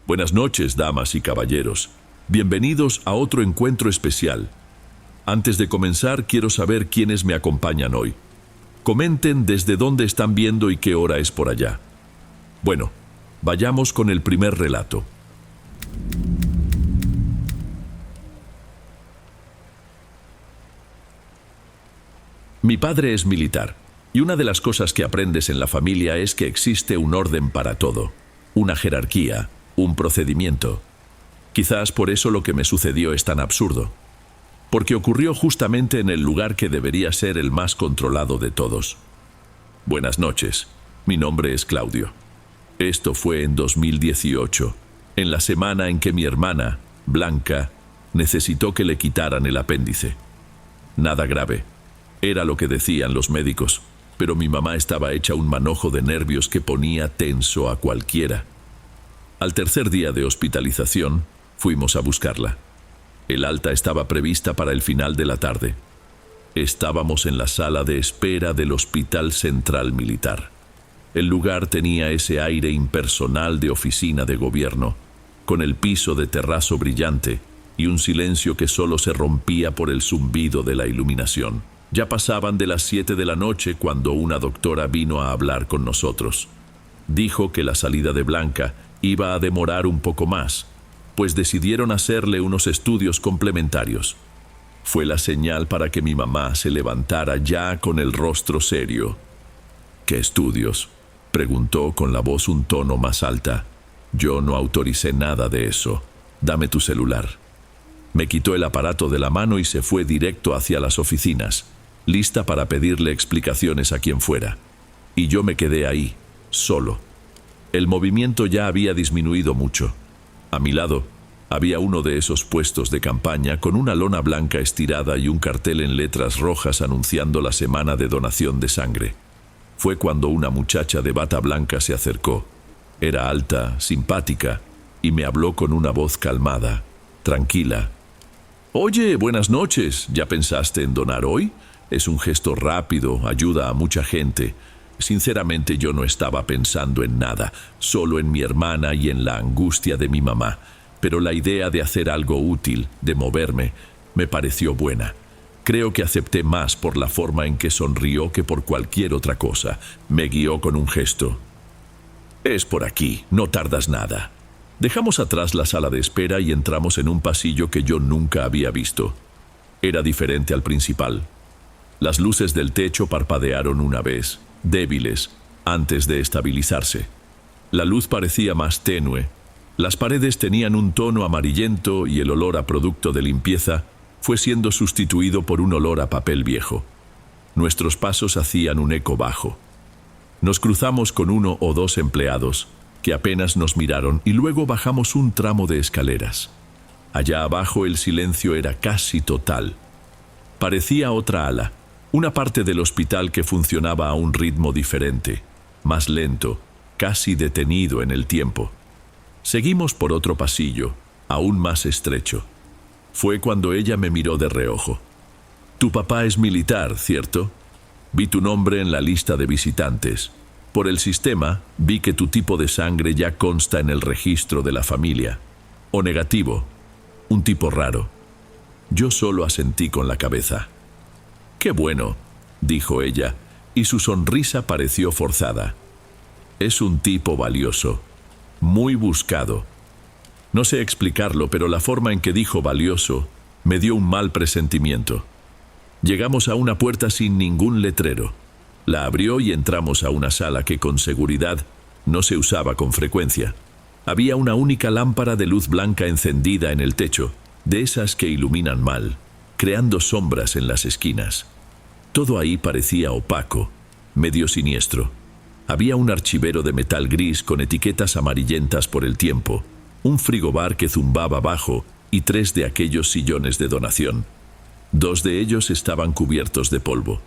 Buenas noches, damas y caballeros. Bienvenidos a otro encuentro especial. Antes de comenzar, quiero saber quiénes me acompañan hoy. Comenten desde dónde están viendo y qué hora es por allá. Bueno, vayamos con el primer relato. Mi padre es militar, y una de las cosas que aprendes en la familia es que existe un orden para todo, una jerarquía, un procedimiento. Quizás por eso lo que me sucedió es tan absurdo, porque ocurrió justamente en el lugar que debería ser el más controlado de todos. Buenas noches, mi nombre es Claudio. Esto fue en 2018, en la semana en que mi hermana, Blanca, necesitó que le quitaran el apéndice. Nada grave. Era lo que decían los médicos, pero mi mamá estaba hecha un manojo de nervios que ponía tenso a cualquiera. Al tercer día de hospitalización, fuimos a buscarla. El alta estaba prevista para el final de la tarde. Estábamos en la sala de espera del Hospital Central Militar. El lugar tenía ese aire impersonal de oficina de gobierno, con el piso de terrazo brillante y un silencio que solo se rompía por el zumbido de la iluminación. Ya pasaban de las 7 de la noche cuando una doctora vino a hablar con nosotros. Dijo que la salida de Blanca iba a demorar un poco más, pues decidieron hacerle unos estudios complementarios. Fue la señal para que mi mamá se levantara ya con el rostro serio. ¿Qué estudios?, preguntó con la voz un tono más alta. Yo no autoricé nada de eso. Dame tu celular. Me quitó el aparato de la mano y se fue directo hacia las oficinas, lista para pedirle explicaciones a quien fuera. Y yo me quedé ahí, solo. El movimiento ya había disminuido mucho. A mi lado había uno de esos puestos de campaña con una lona blanca estirada y un cartel en letras rojas anunciando la semana de donación de sangre. Fue cuando una muchacha de bata blanca se acercó. Era alta, simpática, y me habló con una voz calmada, tranquila. Oye, buenas noches. ¿Ya pensaste en donar hoy? Es un gesto rápido, ayuda a mucha gente. Sinceramente yo no estaba pensando en nada, solo en mi hermana y en la angustia de mi mamá. Pero la idea de hacer algo útil, de moverme, me pareció buena. Creo que acepté más por la forma en que sonrió que por cualquier otra cosa. Me guió con un gesto. Es por aquí, no tardas nada. Dejamos atrás la sala de espera y entramos en un pasillo que yo nunca había visto. Era diferente al principal. Las luces del techo parpadearon una vez, débiles, antes de estabilizarse. La luz parecía más tenue. Las paredes tenían un tono amarillento y el olor a producto de limpieza fue siendo sustituido por un olor a papel viejo. Nuestros pasos hacían un eco bajo. Nos cruzamos con uno o dos empleados, que apenas nos miraron, y luego bajamos un tramo de escaleras. Allá abajo el silencio era casi total. Parecía otra ala, una parte del hospital que funcionaba a un ritmo diferente, más lento, casi detenido en el tiempo. Seguimos por otro pasillo, aún más estrecho. Fue cuando ella me miró de reojo. Tu papá es militar, ¿cierto? Vi tu nombre en la lista de visitantes. Por el sistema, vi que tu tipo de sangre ya consta en el registro de la familia. O negativo, un tipo raro. Yo solo asentí con la cabeza. «Qué bueno», dijo ella, y su sonrisa pareció forzada. «Es un tipo valioso, muy buscado». No sé explicarlo, pero la forma en que dijo valioso me dio un mal presentimiento. Llegamos a una puerta sin ningún letrero. La abrió y entramos a una sala que con seguridad no se usaba con frecuencia. Había una única lámpara de luz blanca encendida en el techo, de esas que iluminan mal, creando sombras en las esquinas. Todo ahí parecía opaco, medio siniestro. Había un archivero de metal gris con etiquetas amarillentas por el tiempo, un frigobar que zumbaba bajo y 3 de aquellos sillones de donación. 2 de ellos estaban cubiertos de polvo.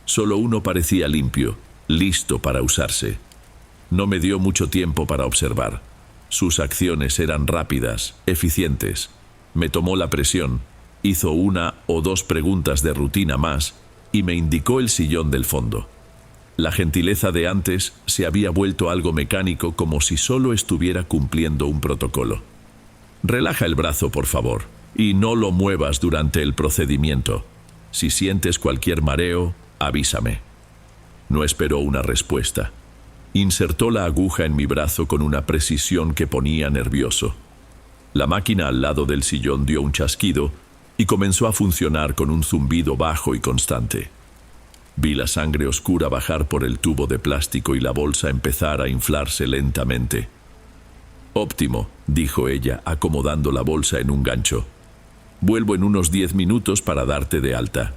Solo uno parecía limpio, listo para usarse. No me dio mucho tiempo para observar. Sus acciones eran rápidas, eficientes. Me tomó la presión, hizo 1 o 2 preguntas de rutina más y me indicó el sillón del fondo. La gentileza de antes se había vuelto algo mecánico, como si solo estuviera cumpliendo un protocolo. Relaja el brazo, por favor, y no lo muevas durante el procedimiento. Si sientes cualquier mareo, avísame. No esperó una respuesta. Insertó la aguja en mi brazo con una precisión que ponía nervioso. La máquina al lado del sillón dio un chasquido y comenzó a funcionar con un zumbido bajo y constante. Vi la sangre oscura bajar por el tubo de plástico y la bolsa empezar a inflarse lentamente. «Óptimo», dijo ella, acomodando la bolsa en un gancho. «Vuelvo en unos 10 minutos para darte de alta.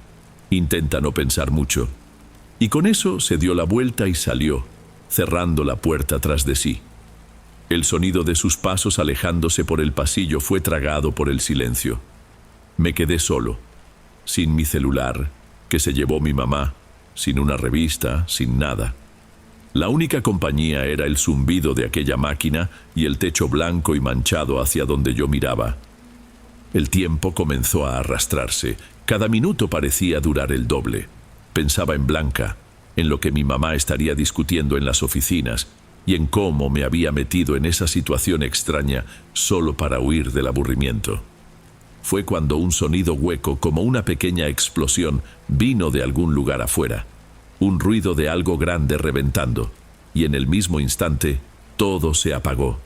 Intenta no pensar mucho». Y con eso se dio la vuelta y salió, cerrando la puerta tras de sí. El sonido de sus pasos alejándose por el pasillo fue tragado por el silencio. Me quedé solo, sin mi celular, que se llevó mi mamá, sin una revista, sin nada. La única compañía era el zumbido de aquella máquina y el techo blanco y manchado hacia donde yo miraba. El tiempo comenzó a arrastrarse. Cada minuto parecía durar el doble. Pensaba en Blanca, en lo que mi mamá estaría discutiendo en las oficinas y en cómo me había metido en esa situación extraña solo para huir del aburrimiento. Fue cuando un sonido hueco, como una pequeña explosión, vino de algún lugar afuera. Un ruido de algo grande reventando, y en el mismo instante, todo se apagó.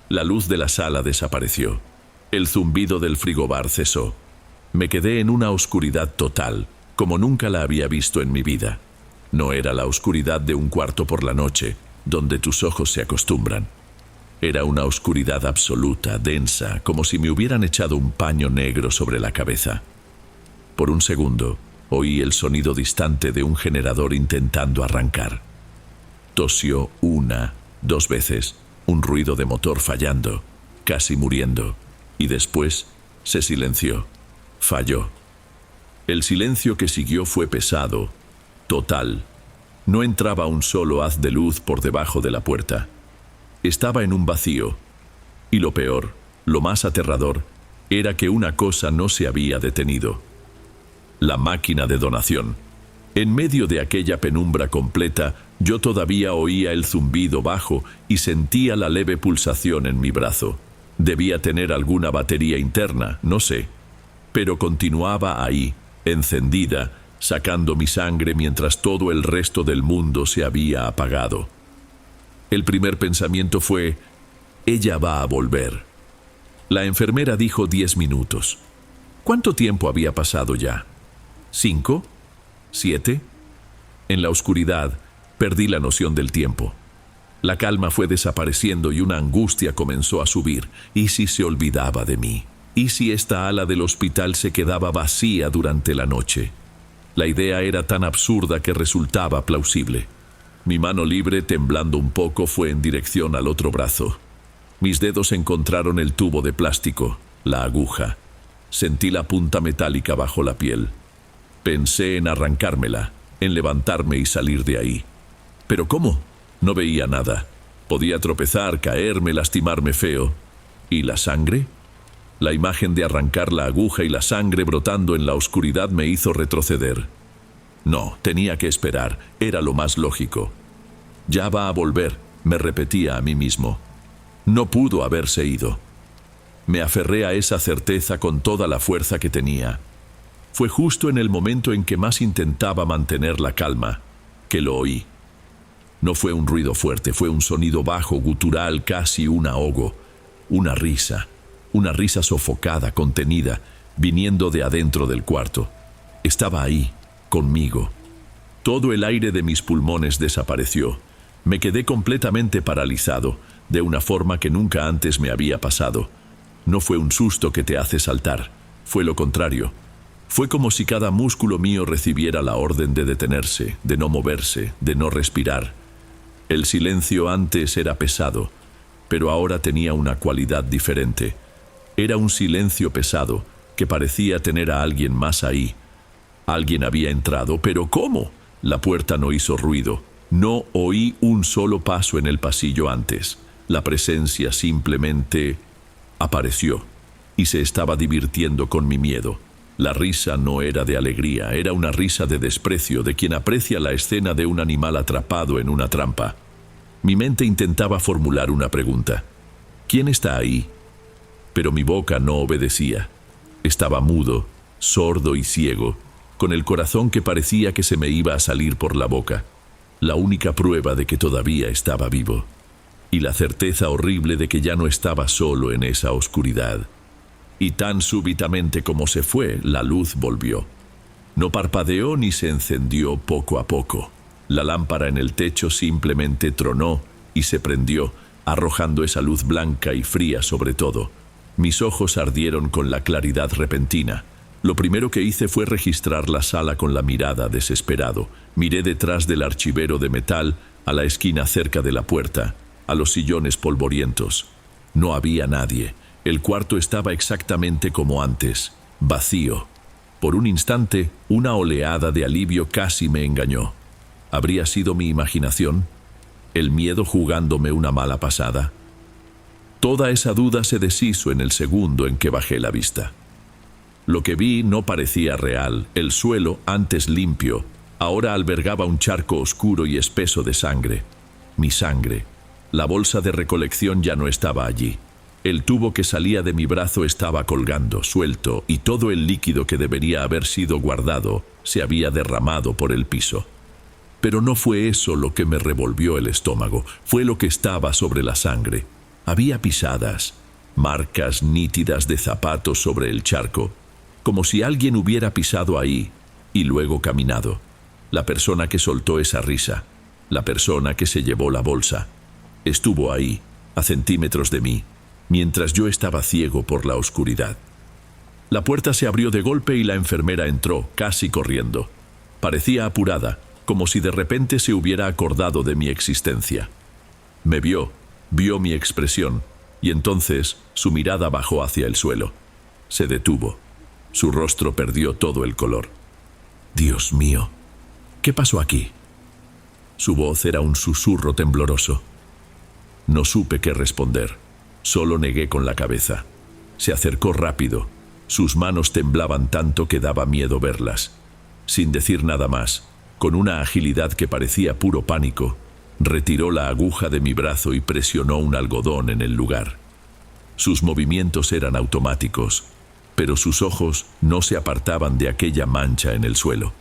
La luz de la sala desapareció. El zumbido del frigobar cesó. Me quedé en una oscuridad total, como nunca la había visto en mi vida. No era la oscuridad de un cuarto por la noche, donde tus ojos se acostumbran. Era una oscuridad absoluta, densa, como si me hubieran echado un paño negro sobre la cabeza. Por un segundo, oí el sonido distante de un generador intentando arrancar. Tosió 1, 2 veces, un ruido de motor fallando, casi muriendo, y después se silenció. Falló. El silencio que siguió fue pesado, total. No entraba un solo haz de luz por debajo de la puerta. Estaba en un vacío. Y lo peor, lo más aterrador, era que una cosa no se había detenido. La máquina de donación. En medio de aquella penumbra completa, yo todavía oía el zumbido bajo y sentía la leve pulsación en mi brazo. Debía tener alguna batería interna, no sé. Pero continuaba ahí, encendida, sacando mi sangre mientras todo el resto del mundo se había apagado. El primer pensamiento fue: ella va a volver. La enfermera dijo 10 minutos. ¿Cuánto tiempo había pasado ya? ¿5? ¿7? En la oscuridad perdí la noción del tiempo. La calma fue desapareciendo y una angustia comenzó a subir. ¿Y si se olvidaba de mí? ¿Y si esta ala del hospital se quedaba vacía durante la noche? La idea era tan absurda que resultaba plausible. Mi mano libre, temblando un poco, fue en dirección al otro brazo. Mis dedos encontraron el tubo de plástico, la aguja. Sentí la punta metálica bajo la piel. Pensé en arrancármela, en levantarme y salir de ahí. ¿Pero cómo? No veía nada. Podía tropezar, caerme, lastimarme feo. ¿Y la sangre? La imagen de arrancar la aguja y la sangre brotando en la oscuridad me hizo retroceder. No, tenía que esperar, era lo más lógico. Ya va a volver, me repetía a mí mismo. No pudo haberse ido. Me aferré a esa certeza con toda la fuerza que tenía. Fue justo en el momento en que más intentaba mantener la calma, que lo oí. No fue un ruido fuerte, fue un sonido bajo, gutural, casi un ahogo. Una risa sofocada, contenida, viniendo de adentro del cuarto. Estaba ahí, conmigo. Todo el aire de mis pulmones desapareció. Me quedé completamente paralizado, de una forma que nunca antes me había pasado. No fue un susto que te hace saltar, fue lo contrario. Fue como si cada músculo mío recibiera la orden de detenerse, de no moverse, de no respirar. El silencio antes era pesado, pero ahora tenía una cualidad diferente. Era un silencio pesado que parecía tener a alguien más ahí. Alguien había entrado, pero ¿cómo? La puerta no hizo ruido. No oí un solo paso en el pasillo antes. La presencia simplemente apareció y se estaba divirtiendo con mi miedo. La risa no era de alegría, era una risa de desprecio de quien aprecia la escena de un animal atrapado en una trampa. Mi mente intentaba formular una pregunta. ¿Quién está ahí? Pero mi boca no obedecía. Estaba mudo, sordo y ciego, con el corazón que parecía que se me iba a salir por la boca. La única prueba de que todavía estaba vivo. Y la certeza horrible de que ya no estaba solo en esa oscuridad. Y tan súbitamente como se fue, la luz volvió. No parpadeó ni se encendió poco a poco. La lámpara en el techo simplemente tronó y se prendió, arrojando esa luz blanca y fría sobre todo. Mis ojos ardieron con la claridad repentina. Lo primero que hice fue registrar la sala con la mirada desesperado. Miré detrás del archivero de metal, a la esquina cerca de la puerta, a los sillones polvorientos. No había nadie. El cuarto estaba exactamente como antes, vacío. Por un instante, una oleada de alivio casi me engañó. ¿Habría sido mi imaginación? ¿El miedo jugándome una mala pasada? Toda esa duda se deshizo en el segundo en que bajé la vista. Lo que vi no parecía real. El suelo, antes limpio, ahora albergaba un charco oscuro y espeso de sangre. Mi sangre. La bolsa de recolección ya no estaba allí. El tubo que salía de mi brazo estaba colgando, suelto, y todo el líquido que debería haber sido guardado se había derramado por el piso. Pero no fue eso lo que me revolvió el estómago, fue lo que estaba sobre la sangre. Había pisadas, marcas nítidas de zapatos sobre el charco, como si alguien hubiera pisado ahí y luego caminado. La persona que soltó esa risa, la persona que se llevó la bolsa, estuvo ahí, a centímetros de mí, mientras yo estaba ciego por la oscuridad. La puerta se abrió de golpe y la enfermera entró, casi corriendo. Parecía apurada, como si de repente se hubiera acordado de mi existencia. Me vio mi expresión, y entonces su mirada bajó hacia el suelo. Se detuvo. Su rostro perdió todo el color. Dios mío, ¿qué pasó aquí? Su voz era un susurro tembloroso. No supe qué responder. Solo negué con la cabeza. Se acercó rápido. Sus manos temblaban tanto que daba miedo verlas. Sin decir nada más, con una agilidad que parecía puro pánico, retiró la aguja de mi brazo y presionó un algodón en el lugar. Sus movimientos eran automáticos, pero sus ojos no se apartaban de aquella mancha en el suelo.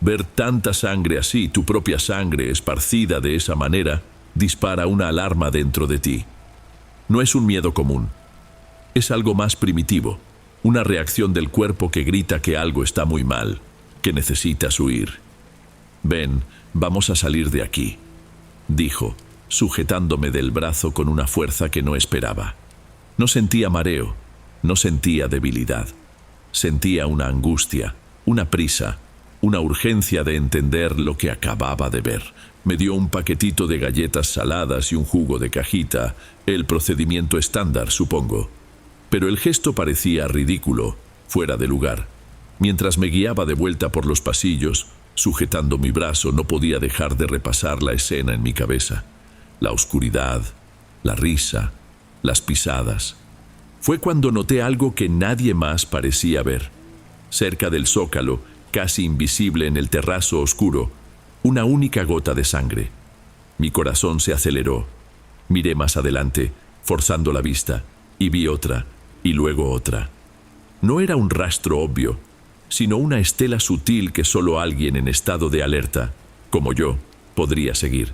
Ver tanta sangre así, tu propia sangre esparcida de esa manera, dispara una alarma dentro de ti. No es un miedo común. Es algo más primitivo, una reacción del cuerpo que grita que algo está muy mal, que necesitas huir. Ven, vamos a salir de aquí, dijo, sujetándome del brazo con una fuerza que no esperaba. No sentía mareo, no sentía debilidad. Sentía una angustia, una prisa, una urgencia de entender lo que acababa de ver. Me dio un paquetito de galletas saladas y un jugo de cajita, el procedimiento estándar, supongo. Pero el gesto parecía ridículo, fuera de lugar. Mientras me guiaba de vuelta por los pasillos, sujetando mi brazo, no podía dejar de repasar la escena en mi cabeza. La oscuridad, la risa, las pisadas. Fue cuando noté algo que nadie más parecía ver. Cerca del zócalo, casi invisible en el terrazo oscuro, una única gota de sangre. Mi corazón se aceleró. Miré más adelante, forzando la vista, y vi otra, y luego otra. No era un rastro obvio, sino una estela sutil que solo alguien en estado de alerta, como yo, podría seguir.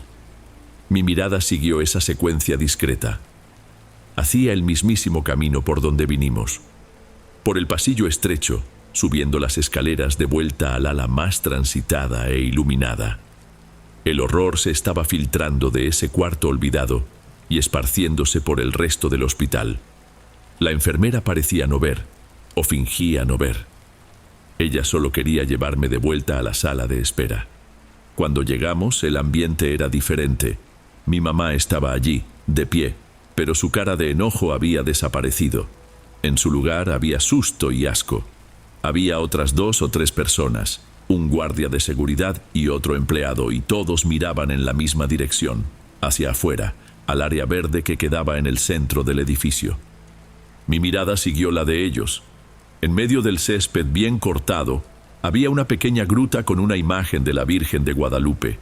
Mi mirada siguió esa secuencia discreta. Hacía el mismísimo camino por donde vinimos. Por el pasillo estrecho, subiendo las escaleras de vuelta al ala más transitada e iluminada. El horror se estaba filtrando de ese cuarto olvidado y esparciéndose por el resto del hospital. La enfermera parecía no ver, o fingía no ver. Ella solo quería llevarme de vuelta a la sala de espera. Cuando llegamos, el ambiente era diferente. Mi mamá estaba allí, de pie, pero su cara de enojo había desaparecido. En su lugar había susto y asco. Había otras 2 o 3 personas, un guardia de seguridad y otro empleado, y todos miraban en la misma dirección, hacia afuera, al área verde que quedaba en el centro del edificio. Mi mirada siguió la de ellos. En medio del césped bien cortado, había una pequeña gruta con una imagen de la Virgen de Guadalupe,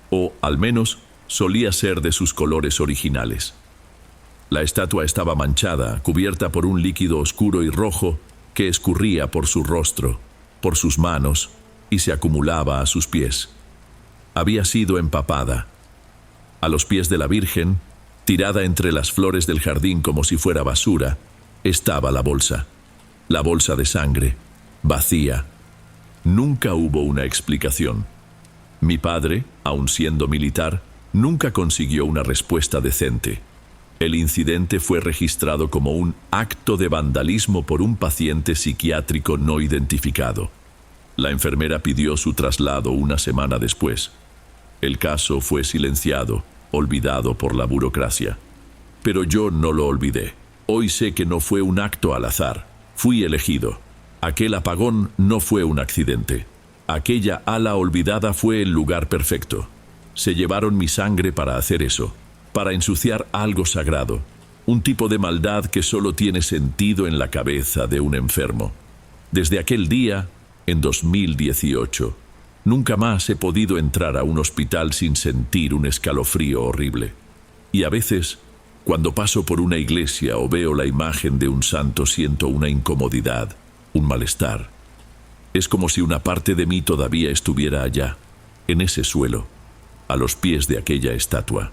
o al menos solía ser de sus colores originales. La estatua estaba manchada, cubierta por un líquido oscuro y rojo que escurría por su rostro, por sus manos, y se acumulaba a sus pies. Había sido empapada. A los pies de la Virgen, tirada entre las flores del jardín como si fuera basura, estaba la bolsa de sangre, vacía. Nunca hubo una explicación. Mi padre, aun siendo militar, nunca consiguió una respuesta decente. El incidente fue registrado como un acto de vandalismo por un paciente psiquiátrico no identificado. La enfermera pidió su traslado una semana después. El caso fue silenciado, olvidado por la burocracia. Pero yo no lo olvidé. Hoy sé que no fue un acto al azar. Fui elegido. Aquel apagón no fue un accidente. Aquella ala olvidada fue el lugar perfecto. Se llevaron mi sangre para hacer eso, para ensuciar algo sagrado, un tipo de maldad que solo tiene sentido en la cabeza de un enfermo. Desde aquel día, en 2018, nunca más he podido entrar a un hospital sin sentir un escalofrío horrible. Y a veces, cuando paso por una iglesia o veo la imagen de un santo, siento una incomodidad, un malestar. Es como si una parte de mí todavía estuviera allá, en ese suelo, a los pies de aquella estatua.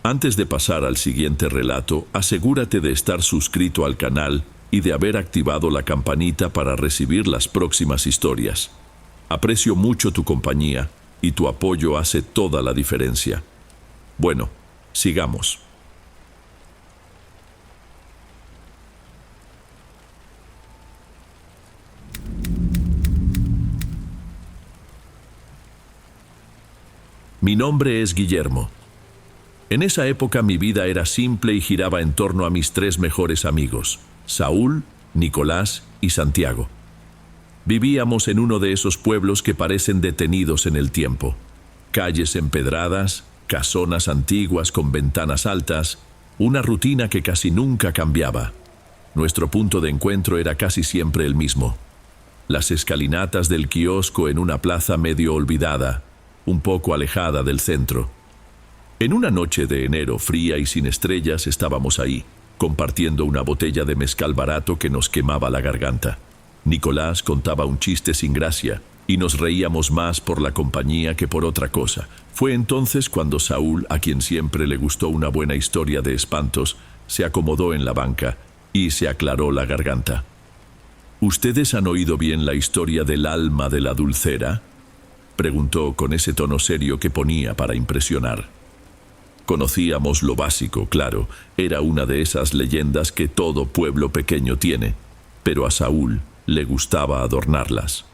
Antes de pasar al siguiente relato, asegúrate de estar suscrito al canal y de haber activado la campanita para recibir las próximas historias. Aprecio mucho tu compañía y tu apoyo hace toda la diferencia. Bueno, sigamos. Mi nombre es Guillermo. En esa época mi vida era simple y giraba en torno a mis 3 mejores amigos, Saúl, Nicolás y Santiago. Vivíamos en uno de esos pueblos que parecen detenidos en el tiempo. Calles empedradas, casonas antiguas con ventanas altas, una rutina que casi nunca cambiaba. Nuestro punto de encuentro era casi siempre el mismo. Las escalinatas del kiosco en una plaza medio olvidada, un poco alejada del centro. En una noche de enero fría y sin estrellas estábamos ahí, compartiendo una botella de mezcal barato que nos quemaba la garganta. Nicolás contaba un chiste sin gracia y nos reíamos más por la compañía que por otra cosa. Fue entonces cuando Saúl, a quien siempre le gustó una buena historia de espantos, se acomodó en la banca y se aclaró la garganta. ¿Ustedes han oído bien la historia del alma de la dulcera?, preguntó con ese tono serio que ponía para impresionar. Conocíamos lo básico, claro, era una de esas leyendas que todo pueblo pequeño tiene, pero a Saúl le gustaba adornarlas.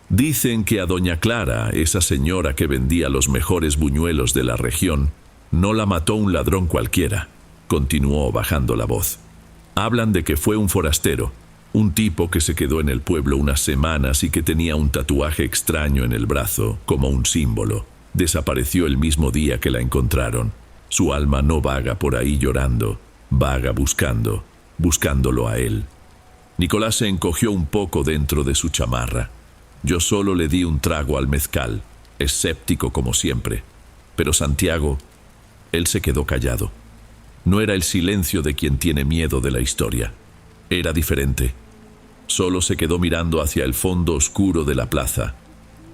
Dicen que a doña Clara, esa señora que vendía los mejores buñuelos de la región, no la mató un ladrón cualquiera, continuó bajando la voz. Hablan de que fue un forastero, un tipo que se quedó en el pueblo unas semanas y que tenía un tatuaje extraño en el brazo, como un símbolo. Desapareció el mismo día que la encontraron. Su alma no vaga por ahí llorando, vaga buscándolo a él. Nicolás se encogió un poco dentro de su chamarra. Yo solo le di un trago al mezcal, escéptico como siempre. Pero Santiago, él se quedó callado. No era el silencio de quien tiene miedo de la historia. Era diferente. Solo se quedó mirando hacia el fondo oscuro de la plaza,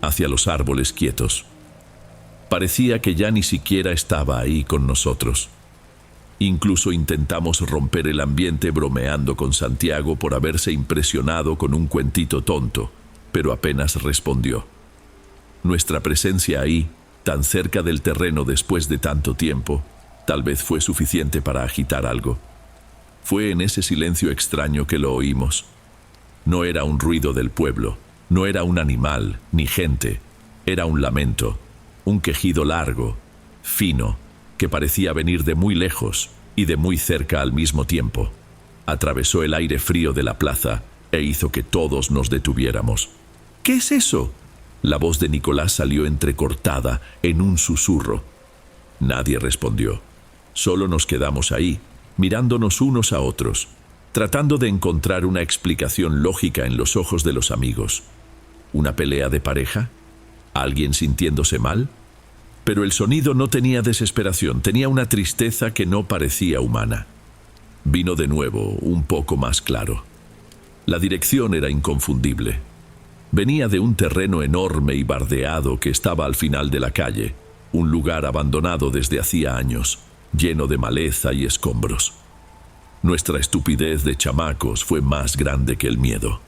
hacia los árboles quietos. Parecía que ya ni siquiera estaba ahí con nosotros. Incluso intentamos romper el ambiente bromeando con Santiago por haberse impresionado con un cuentito tonto, pero apenas respondió. Nuestra presencia ahí, tan cerca del terreno después de tanto tiempo, tal vez fue suficiente para agitar algo. Fue en ese silencio extraño que lo oímos. No era un ruido del pueblo, no era un animal, ni gente. Era un lamento, un quejido largo, fino, que parecía venir de muy lejos y de muy cerca al mismo tiempo. Atravesó el aire frío de la plaza e hizo que todos nos detuviéramos. ¿Qué es eso? La voz de Nicolás salió entrecortada en un susurro. Nadie respondió. Solo nos quedamos ahí, mirándonos unos a otros, tratando de encontrar una explicación lógica en los ojos de los amigos. ¿Una pelea de pareja? ¿Alguien sintiéndose mal? Pero el sonido no tenía desesperación, tenía una tristeza que no parecía humana. Vino de nuevo, un poco más claro. La dirección era inconfundible. Venía de un terreno enorme y bardeado que estaba al final de la calle, un lugar abandonado desde hacía años, lleno de maleza y escombros. Nuestra estupidez de chamacos fue más grande que el miedo.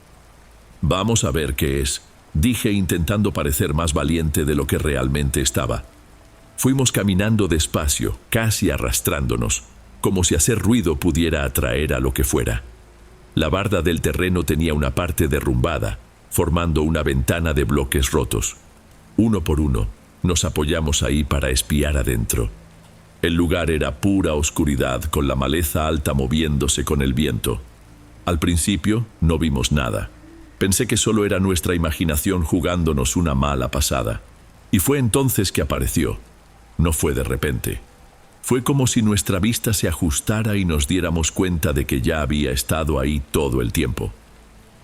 «Vamos a ver qué es», dije intentando parecer más valiente de lo que realmente estaba. Fuimos caminando despacio, casi arrastrándonos, como si hacer ruido pudiera atraer a lo que fuera. La barda del terreno tenía una parte derrumbada, formando una ventana de bloques rotos. Uno por uno, nos apoyamos ahí para espiar adentro. El lugar era pura oscuridad, con la maleza alta moviéndose con el viento. Al principio no vimos nada. Pensé que solo era nuestra imaginación jugándonos una mala pasada. Y fue entonces que apareció. No fue de repente. Fue como si nuestra vista se ajustara y nos diéramos cuenta de que ya había estado ahí todo el tiempo.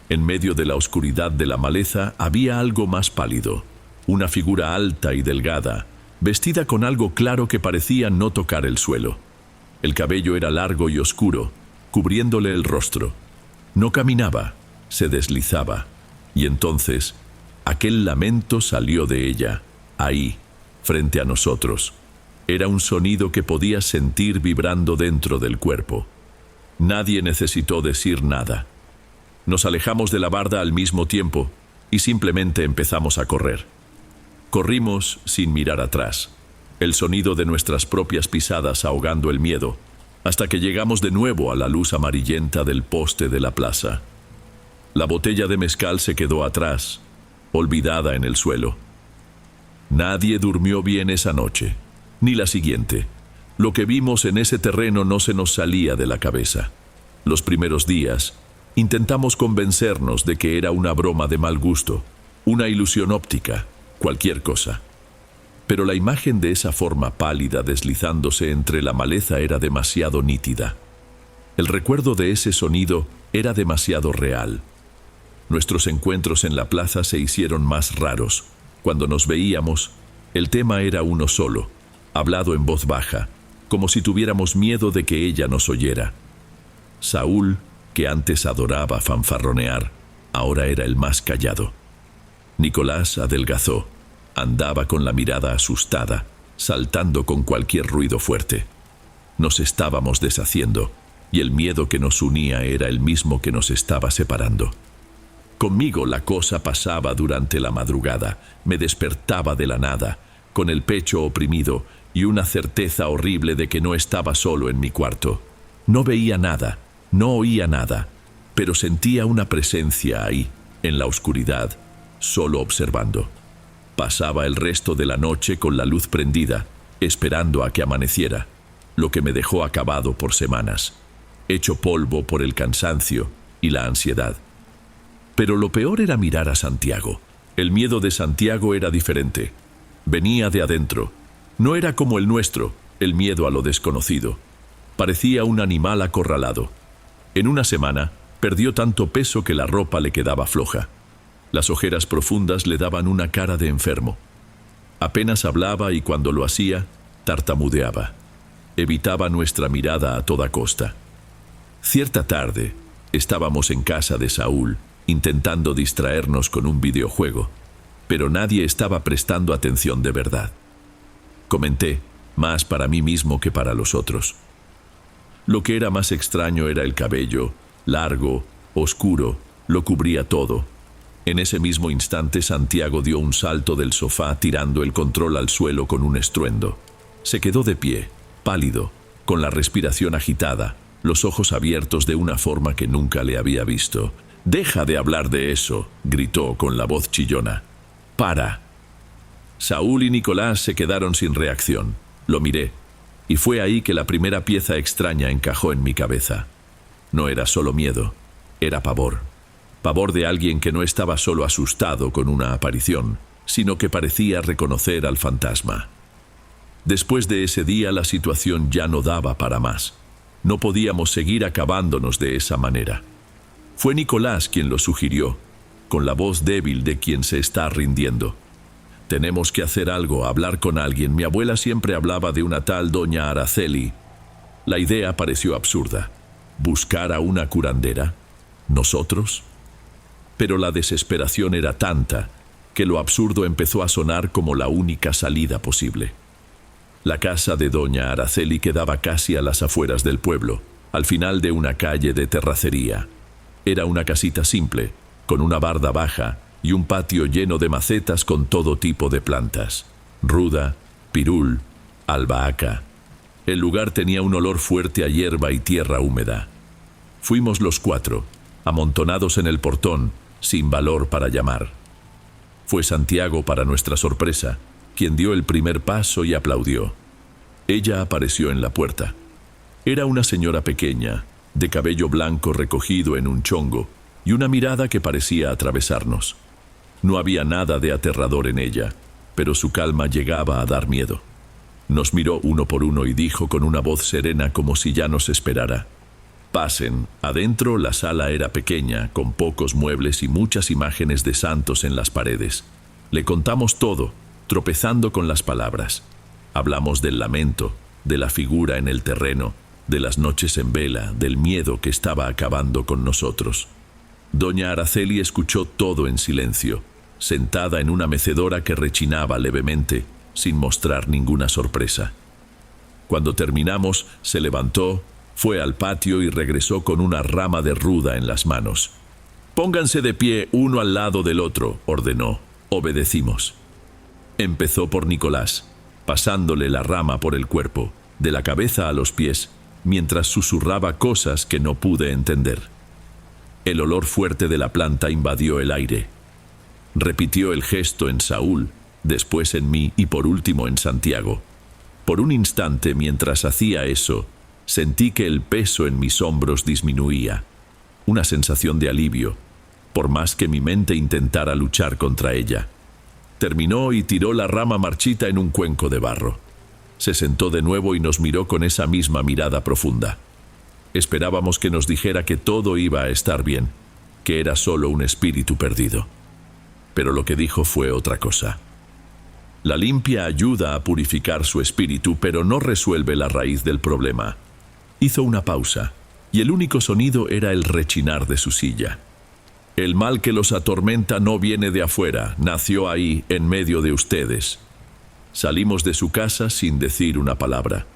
En medio de la oscuridad de la maleza había algo más pálido, una figura alta y delgada, vestida con algo claro que parecía no tocar el suelo. El cabello era largo y oscuro, cubriéndole el rostro. No caminaba, se deslizaba, y entonces aquel lamento salió de ella, ahí, frente a nosotros. Era un sonido que podías sentir vibrando dentro del cuerpo. Nadie necesitó decir nada. Nos alejamos de la barda al mismo tiempo y simplemente empezamos a correr. Corrimos sin mirar atrás, el sonido de nuestras propias pisadas ahogando el miedo, hasta que llegamos de nuevo a la luz amarillenta del poste de la plaza. La botella de mezcal se quedó atrás, olvidada en el suelo. Nadie durmió bien esa noche, ni la siguiente. Lo que vimos en ese terreno no se nos salía de la cabeza. Los primeros días, intentamos convencernos de que era una broma de mal gusto, una ilusión óptica, cualquier cosa. Pero la imagen de esa forma pálida deslizándose entre la maleza era demasiado nítida. El recuerdo de ese sonido era demasiado real. Nuestros encuentros en la plaza se hicieron más raros. Cuando nos veíamos, el tema era uno solo, hablado en voz baja, como si tuviéramos miedo de que ella nos oyera. Saúl, que antes adoraba fanfarronear, ahora era el más callado. Nicolás adelgazó, andaba con la mirada asustada, saltando con cualquier ruido fuerte. Nos estábamos deshaciendo, y el miedo que nos unía era el mismo que nos estaba separando. Conmigo la cosa pasaba durante la madrugada, me despertaba de la nada, con el pecho oprimido y una certeza horrible de que no estaba solo en mi cuarto. No veía nada, no oía nada, pero sentía una presencia ahí, en la oscuridad, solo observando. Pasaba el resto de la noche con la luz prendida, esperando a que amaneciera, lo que me dejó acabado por semanas, hecho polvo por el cansancio y la ansiedad. Pero lo peor era mirar a Santiago. El miedo de Santiago era diferente. Venía de adentro. No era como el nuestro, el miedo a lo desconocido. Parecía un animal acorralado. En una semana, perdió tanto peso que la ropa le quedaba floja. Las ojeras profundas le daban una cara de enfermo. Apenas hablaba y cuando lo hacía, tartamudeaba. Evitaba nuestra mirada a toda costa. Cierta tarde, estábamos en casa de Saúl, intentando distraernos con un videojuego, pero nadie estaba prestando atención de verdad. Comenté, más para mí mismo que para los otros. Lo que era más extraño era el cabello, largo, oscuro, lo cubría todo. En ese mismo instante Santiago dio un salto del sofá tirando el control al suelo con un estruendo. Se quedó de pie, pálido, con la respiración agitada, los ojos abiertos de una forma que nunca le había visto. «Deja de hablar de eso», gritó con la voz chillona. «Para». Saúl y Nicolás se quedaron sin reacción. Lo miré, y fue ahí que la primera pieza extraña encajó en mi cabeza. No era solo miedo, era pavor. Pavor de alguien que no estaba solo asustado con una aparición, sino que parecía reconocer al fantasma. Después de ese día la situación ya no daba para más. No podíamos seguir acabándonos de esa manera. Fue Nicolás quien lo sugirió, con la voz débil de quien se está rindiendo. Tenemos que hacer algo, hablar con alguien. Mi abuela siempre hablaba de una tal doña Araceli. La idea pareció absurda. ¿Buscar a una curandera? ¿Nosotros? Pero la desesperación era tanta que lo absurdo empezó a sonar como la única salida posible. La casa de doña Araceli quedaba casi a las afueras del pueblo, al final de una calle de terracería. Era una casita simple, con una barda baja y un patio lleno de macetas con todo tipo de plantas: ruda, pirul, albahaca. El lugar tenía un olor fuerte a hierba y tierra húmeda. Fuimos los 4, amontonados en el portón, sin valor para llamar. Fue Santiago, para nuestra sorpresa, quien dio el primer paso y aplaudió. Ella apareció en la puerta. Era una señora pequeña, de cabello blanco recogido en un chongo, y una mirada que parecía atravesarnos. No había nada de aterrador en ella, pero su calma llegaba a dar miedo. Nos miró uno por uno y dijo con una voz serena, como si ya nos esperara: «Pasen». Adentro la sala era pequeña, con pocos muebles y muchas imágenes de santos en las paredes. Le contamos todo, tropezando con las palabras. Hablamos del lamento, de la figura en el terreno, de las noches en vela, del miedo que estaba acabando con nosotros. Doña Araceli escuchó todo en silencio, sentada en una mecedora que rechinaba levemente, sin mostrar ninguna sorpresa. Cuando terminamos, se levantó, fue al patio y regresó con una rama de ruda en las manos. «Pónganse de pie uno al lado del otro», ordenó. Obedecimos. Empezó por Nicolás, pasándole la rama por el cuerpo, de la cabeza a los pies, mientras susurraba cosas que no pude entender. El olor fuerte de la planta invadió el aire. Repitió el gesto en Saúl, después en mí y por último en Santiago. Por un instante, mientras hacía eso, sentí que el peso en mis hombros disminuía. Una sensación de alivio, por más que mi mente intentara luchar contra ella. Terminó y tiró la rama marchita en un cuenco de barro. Se sentó de nuevo y nos miró con esa misma mirada profunda. Esperábamos que nos dijera que todo iba a estar bien, que era solo un espíritu perdido. Pero lo que dijo fue otra cosa. La limpia ayuda a purificar su espíritu, pero no resuelve la raíz del problema. Hizo una pausa, y el único sonido era el rechinar de su silla. El mal que los atormenta no viene de afuera, nació ahí, en medio de ustedes. Salimos de su casa sin decir una palabra.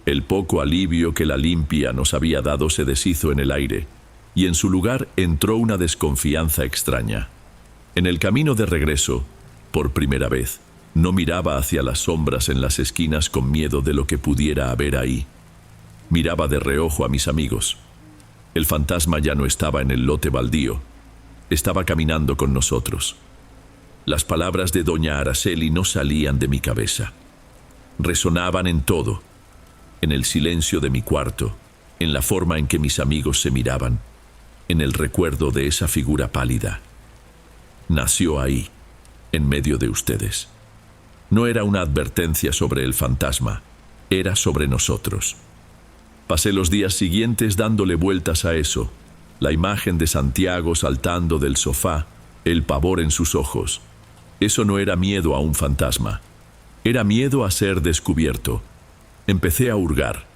El poco alivio que la limpia nos había dado se deshizo en el aire, y en su lugar entró una desconfianza extraña. En el camino de regreso, por primera vez, no miraba hacia las sombras en las esquinas con miedo de lo que pudiera haber ahí. Miraba de reojo a mis amigos. El fantasma ya no estaba en el lote baldío. Estaba caminando con nosotros. Las palabras de doña Araceli no salían de mi cabeza. Resonaban en todo. En el silencio de mi cuarto, en la forma en que mis amigos se miraban, en el recuerdo de esa figura pálida. Nació ahí, en medio de ustedes. No era una advertencia sobre el fantasma, era sobre nosotros. Pasé los días siguientes dándole vueltas a eso, la imagen de Santiago saltando del sofá, el pavor en sus ojos. Eso no era miedo a un fantasma, era miedo a ser descubierto. Empecé a hurgar.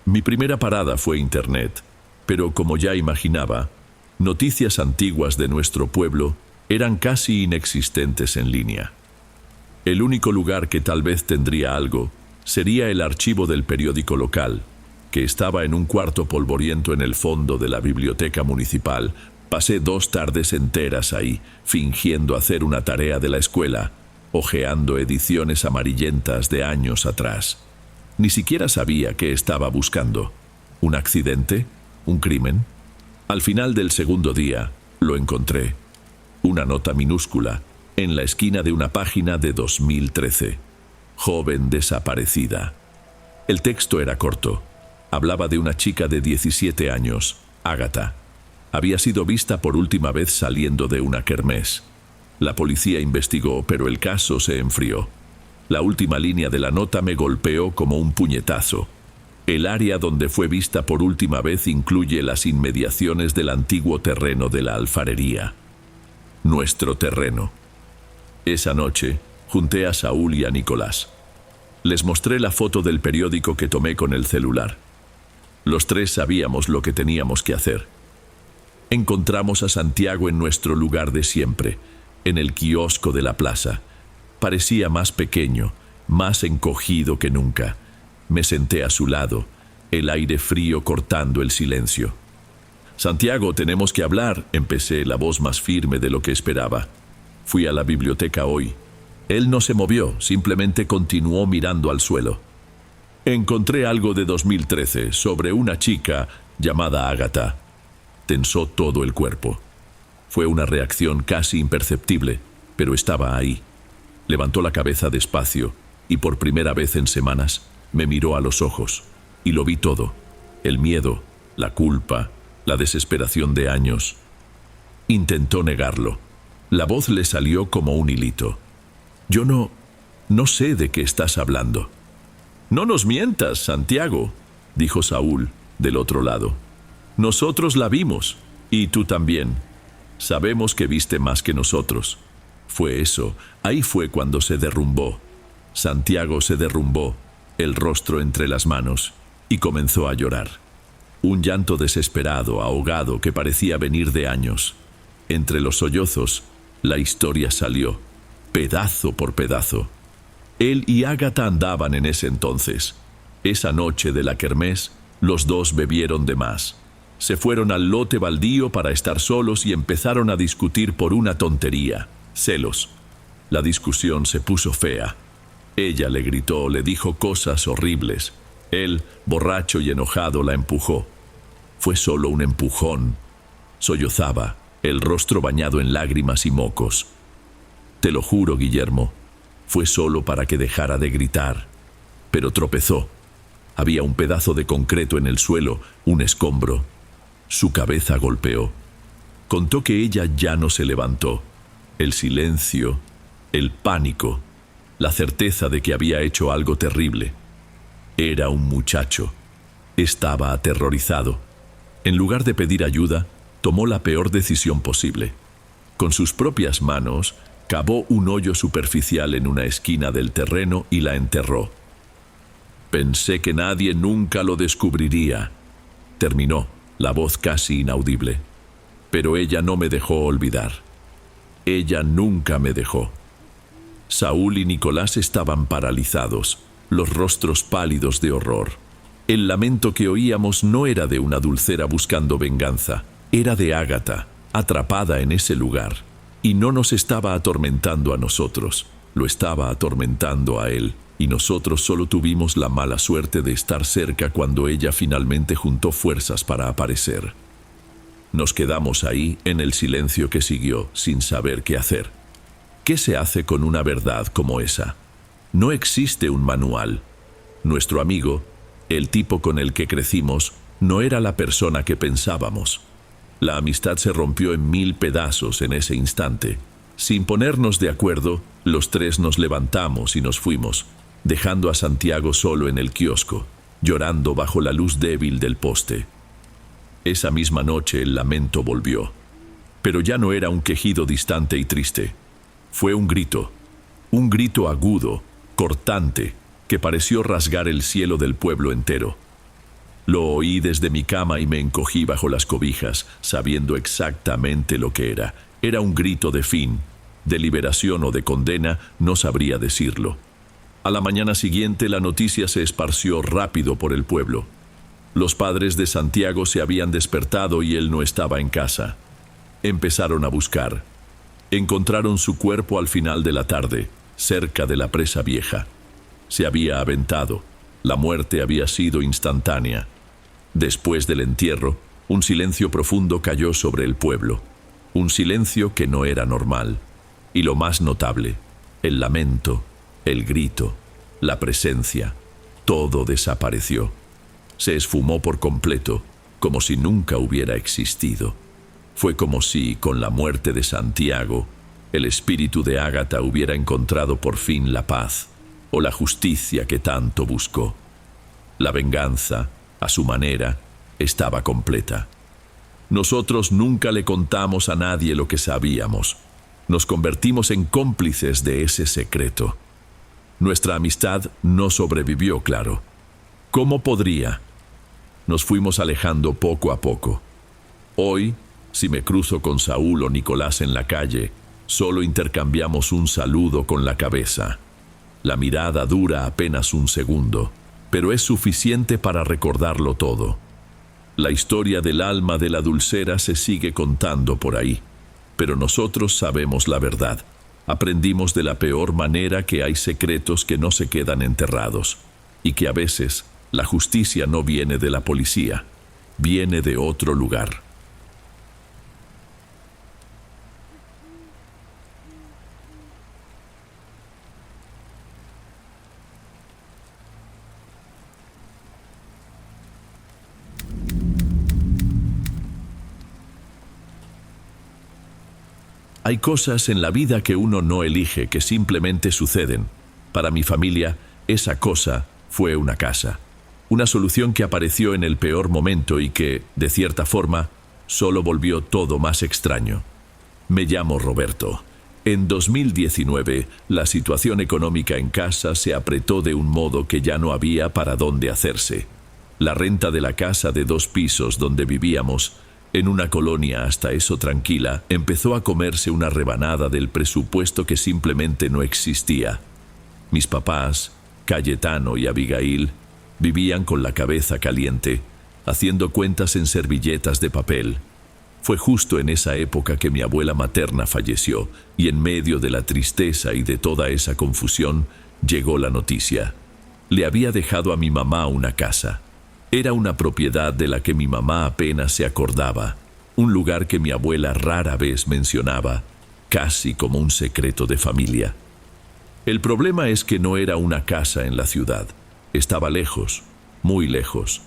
Mi primera parada fue Internet, pero como ya imaginaba, noticias antiguas de nuestro pueblo eran casi inexistentes en línea. El único lugar que tal vez tendría algo sería el archivo del periódico local, que estaba en un cuarto polvoriento en el fondo de la biblioteca municipal. Pasé 2 tardes enteras ahí, fingiendo hacer una tarea de la escuela, hojeando ediciones amarillentas de años atrás. Ni siquiera sabía qué estaba buscando. ¿Un accidente? ¿Un crimen? Al final del segundo día, lo encontré. Una nota minúscula, en la esquina de una página de 2013. Joven desaparecida. El texto era corto. Hablaba de una chica de 17 años, Ágata. Había sido vista por última vez saliendo de una kermés. La policía investigó, pero el caso se enfrió. La última línea de la nota me golpeó como un puñetazo. El área donde fue vista por última vez incluye las inmediaciones del antiguo terreno de la alfarería. Nuestro terreno. Esa noche, junté a Saúl y a Nicolás. Les mostré la foto del periódico que tomé con el celular. Los tres sabíamos lo que teníamos que hacer. Encontramos a Santiago en nuestro lugar de siempre, en el kiosco de la plaza. Parecía más pequeño, más encogido que nunca. Me senté a su lado, el aire frío cortando el silencio. «Santiago, tenemos que hablar», empecé, la voz más firme de lo que esperaba. «Fui a la biblioteca hoy». Él no se movió, simplemente continuó mirando al suelo. «Encontré algo de 2013 sobre una chica llamada Ágata». Tensó todo el cuerpo. Fue una reacción casi imperceptible, pero estaba ahí. Levantó la cabeza despacio y por primera vez en semanas me miró a los ojos y lo vi todo. El miedo, la culpa, la desesperación de años. Intentó negarlo. La voz le salió como un hilito. «Yo no sé de qué estás hablando». «No nos mientas, Santiago», dijo Saúl del otro lado. «Nosotros la vimos, y tú también. Sabemos que viste más que nosotros». Fue eso, ahí fue cuando se derrumbó. Santiago se derrumbó, el rostro entre las manos, y comenzó a llorar. Un llanto desesperado, ahogado, que parecía venir de años. Entre los sollozos, la historia salió, pedazo por pedazo. Él y Ágata andaban en ese entonces. Esa noche de la kermés, los dos bebieron de más. Se fueron al lote baldío para estar solos y empezaron a discutir por una tontería, celos. La discusión se puso fea. Ella le gritó, le dijo cosas horribles. Él, borracho y enojado, la empujó. Fue solo un empujón. Sollozaba, el rostro bañado en lágrimas y mocos. Te lo juro, Guillermo, fue solo para que dejara de gritar. Pero tropezó. Había un pedazo de concreto en el suelo, un escombro. Su cabeza golpeó. Contó que ella ya no se levantó. El silencio, el pánico, la certeza de que había hecho algo terrible. Era un muchacho. Estaba aterrorizado. En lugar de pedir ayuda, tomó la peor decisión posible. Con sus propias manos, cavó un hoyo superficial en una esquina del terreno y la enterró. «Pensé que nadie nunca lo descubriría», terminó, la voz casi inaudible. «Pero ella no me dejó olvidar. Ella nunca me dejó». Saúl y Nicolás estaban paralizados, los rostros pálidos de horror. El lamento que oíamos no era de una dulcera buscando venganza, era de Ágata, atrapada en ese lugar. Y no nos estaba atormentando a nosotros, lo estaba atormentando a él. Y nosotros solo tuvimos la mala suerte de estar cerca cuando ella finalmente juntó fuerzas para aparecer. Nos quedamos ahí en el silencio que siguió, sin saber qué hacer. ¿Qué se hace con una verdad como esa? No existe un manual. Nuestro amigo, el tipo con el que crecimos, no era la persona que pensábamos. La amistad se rompió en 1000 pedazos en ese instante. Sin ponernos de acuerdo, los tres nos levantamos y nos fuimos, dejando a Santiago solo en el kiosco, llorando bajo la luz débil del poste. Esa misma noche el lamento volvió, pero ya no era un quejido distante y triste. Fue un grito agudo, cortante, que pareció rasgar el cielo del pueblo entero. Lo oí desde mi cama y me encogí bajo las cobijas, sabiendo exactamente lo que era. Era un grito de fin, de liberación o de condena, no sabría decirlo. A la mañana siguiente la noticia se esparció rápido por el pueblo. Los padres de Santiago se habían despertado y él no estaba en casa. Empezaron a buscar. Encontraron su cuerpo al final de la tarde, cerca de la presa vieja. Se había aventado. La muerte había sido instantánea. Después del entierro, un silencio profundo cayó sobre el pueblo. Un silencio que no era normal. Y lo más notable, el lamento, el grito, la presencia, todo desapareció. Se esfumó por completo, como si nunca hubiera existido. Fue como si, con la muerte de Santiago, el espíritu de Ágata hubiera encontrado por fin la paz. o la justicia que tanto buscó. La venganza, a su manera, estaba completa. Nosotros nunca le contamos a nadie lo que sabíamos. Nos convertimos en cómplices de ese secreto. Nuestra amistad no sobrevivió, claro. ¿Cómo podría? Nos fuimos alejando poco a poco. Hoy, si me cruzo con Saúl o Nicolás en la calle, solo intercambiamos un saludo con la cabeza. La mirada dura apenas un segundo, pero es suficiente para recordarlo todo. La historia del alma de la dulcera se sigue contando por ahí, pero nosotros sabemos la verdad. Aprendimos de la peor manera que hay secretos que no se quedan enterrados, y que a veces la justicia no viene de la policía, viene de otro lugar. Hay cosas en la vida que uno no elige, que simplemente suceden. Para mi familia, esa cosa fue una casa. Una solución que apareció en el peor momento y que, de cierta forma, solo volvió todo más extraño. Me llamo Roberto. En 2019, la situación económica en casa se apretó de un modo que ya no había para dónde hacerse. La renta de la casa de 2 pisos donde vivíamos, en una colonia hasta eso tranquila, empezó a comerse una rebanada del presupuesto que simplemente no existía. Mis papás, Cayetano y Abigail, vivían con la cabeza caliente, haciendo cuentas en servilletas de papel. Fue justo en esa época que mi abuela materna falleció, y en medio de la tristeza y de toda esa confusión, llegó la noticia. Le había dejado a mi mamá una casa. Era una propiedad de la que mi mamá apenas se acordaba, un lugar que mi abuela rara vez mencionaba, casi como un secreto de familia. El problema es que no era una casa en la ciudad. Estaba lejos, muy lejos.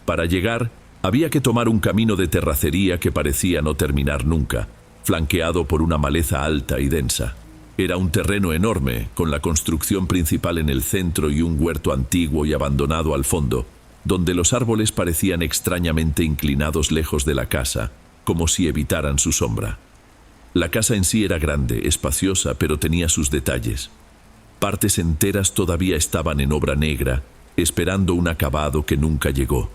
Para llegar, había que tomar un camino de terracería que parecía no terminar nunca, flanqueado por una maleza alta y densa. Era un terreno enorme, con la construcción principal en el centro y un huerto antiguo y abandonado al fondo, donde los árboles parecían extrañamente inclinados lejos de la casa, como si evitaran su sombra. La casa en sí era grande, espaciosa, pero tenía sus detalles. Partes enteras todavía estaban en obra negra, esperando un acabado que nunca llegó.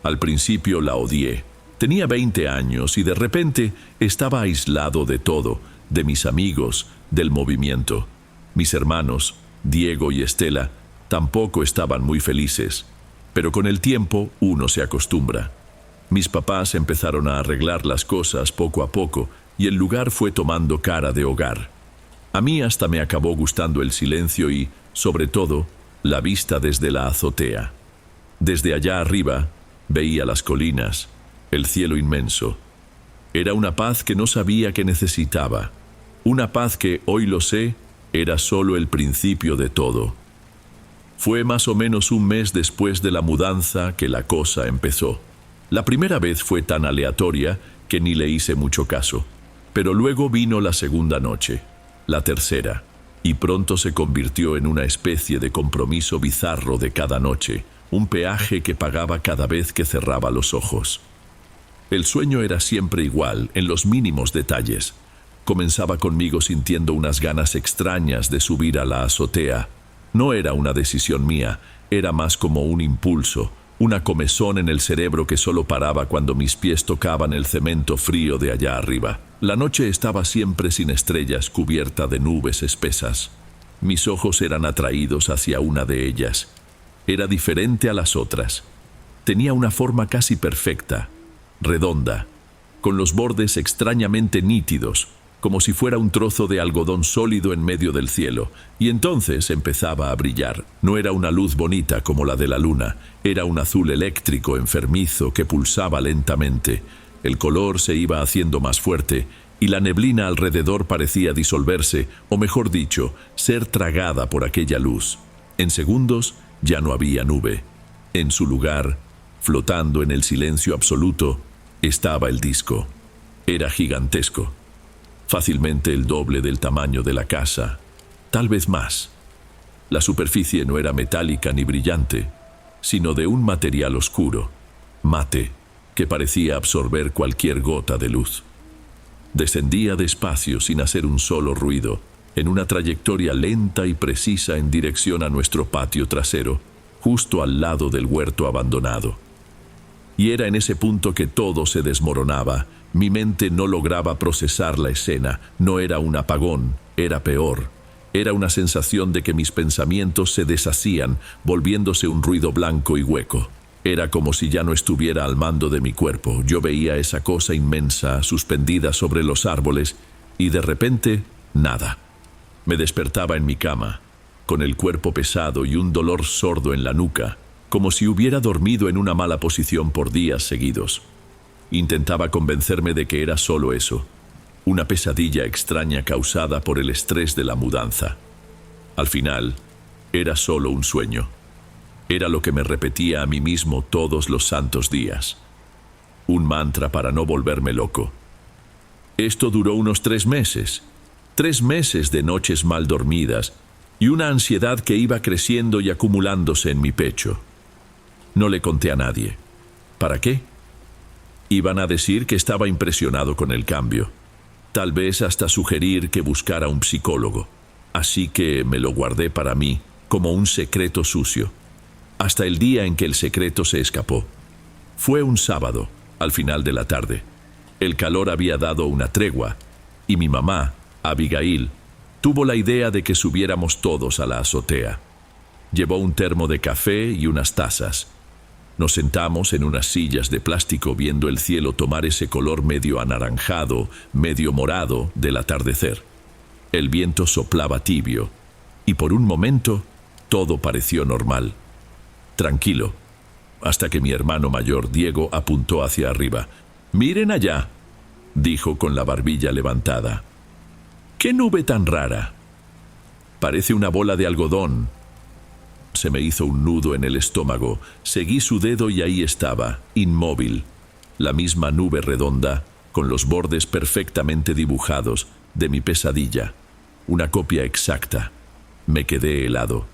Al principio la odié. Tenía 20 años y de repente estaba aislado de todo, de mis amigos, del movimiento. Mis hermanos, Diego y Estela, tampoco estaban muy felices. Pero con el tiempo uno se acostumbra. Mis papás empezaron a arreglar las cosas poco a poco y el lugar fue tomando cara de hogar. A mí hasta me acabó gustando el silencio y, sobre todo, la vista desde la azotea. Desde allá arriba veía las colinas, el cielo inmenso. Era una paz que no sabía que necesitaba. Una paz que, hoy lo sé, era solo el principio de todo. Fue más o menos un mes después de la mudanza que la cosa empezó. La primera vez fue tan aleatoria que ni le hice mucho caso. Pero luego vino la segunda noche, la tercera, y pronto se convirtió en una especie de compromiso bizarro de cada noche, un peaje que pagaba cada vez que cerraba los ojos. El sueño era siempre igual, en los mínimos detalles. Comenzaba conmigo sintiendo unas ganas extrañas de subir a la azotea. No era una decisión mía, era más como un impulso, una comezón en el cerebro que solo paraba cuando mis pies tocaban el cemento frío de allá arriba. La noche estaba siempre sin estrellas, cubierta de nubes espesas. Mis ojos eran atraídos hacia una de ellas. Era diferente a las otras. Tenía una forma casi perfecta, redonda, con los bordes extrañamente nítidos, como si fuera un trozo de algodón sólido en medio del cielo, y entonces empezaba a brillar. No era una luz bonita como la de la luna, era un azul eléctrico enfermizo que pulsaba lentamente. El color se iba haciendo más fuerte, y la neblina alrededor parecía disolverse, o mejor dicho, ser tragada por aquella luz. En segundos ya no había nube. En su lugar, flotando en el silencio absoluto, estaba el disco. Era gigantesco. Fácilmente el doble del tamaño de la casa, tal vez más. La superficie no era metálica ni brillante, sino de un material oscuro, mate, que parecía absorber cualquier gota de luz. Descendía despacio sin hacer un solo ruido, en una trayectoria lenta y precisa en dirección a nuestro patio trasero, justo al lado del huerto abandonado. Y era en ese punto que todo se desmoronaba. Mi mente no lograba procesar la escena. No era un apagón, era peor. Era una sensación de que mis pensamientos se deshacían, volviéndose un ruido blanco y hueco. Era como si ya no estuviera al mando de mi cuerpo. Yo veía esa cosa inmensa, suspendida sobre los árboles, y de repente, nada. Me despertaba en mi cama, con el cuerpo pesado y un dolor sordo en la nuca, como si hubiera dormido en una mala posición por días seguidos. Intentaba convencerme de que era solo eso, una pesadilla extraña causada por el estrés de la mudanza. Al final, era solo un sueño. Era lo que me repetía a mí mismo todos los santos días. Un mantra para no volverme loco. Esto duró unos 3 meses. 3 meses de noches mal dormidas y una ansiedad que iba creciendo y acumulándose en mi pecho. No le conté a nadie. ¿Para qué? Iban a decir que estaba impresionado con el cambio. Tal vez hasta sugerir que buscara un psicólogo. Así que me lo guardé para mí como un secreto sucio. Hasta el día en que el secreto se escapó. Fue un sábado, al final de la tarde. El calor había dado una tregua y mi mamá, Abigail, tuvo la idea de que subiéramos todos a la azotea. Llevó un termo de café y unas tazas. Nos sentamos en unas sillas de plástico viendo el cielo tomar ese color medio anaranjado, medio morado del atardecer. El viento soplaba tibio y por un momento todo pareció normal. Tranquilo, hasta que mi hermano mayor, Diego, apuntó hacia arriba. «Miren allá», dijo con la barbilla levantada. «¿Qué nube tan rara? Parece una bola de algodón». Se me hizo un nudo en el estómago. Seguí su dedo y ahí estaba, inmóvil, la misma nube redonda, con los bordes perfectamente dibujados, de mi pesadilla. Una copia exacta. Me quedé helado.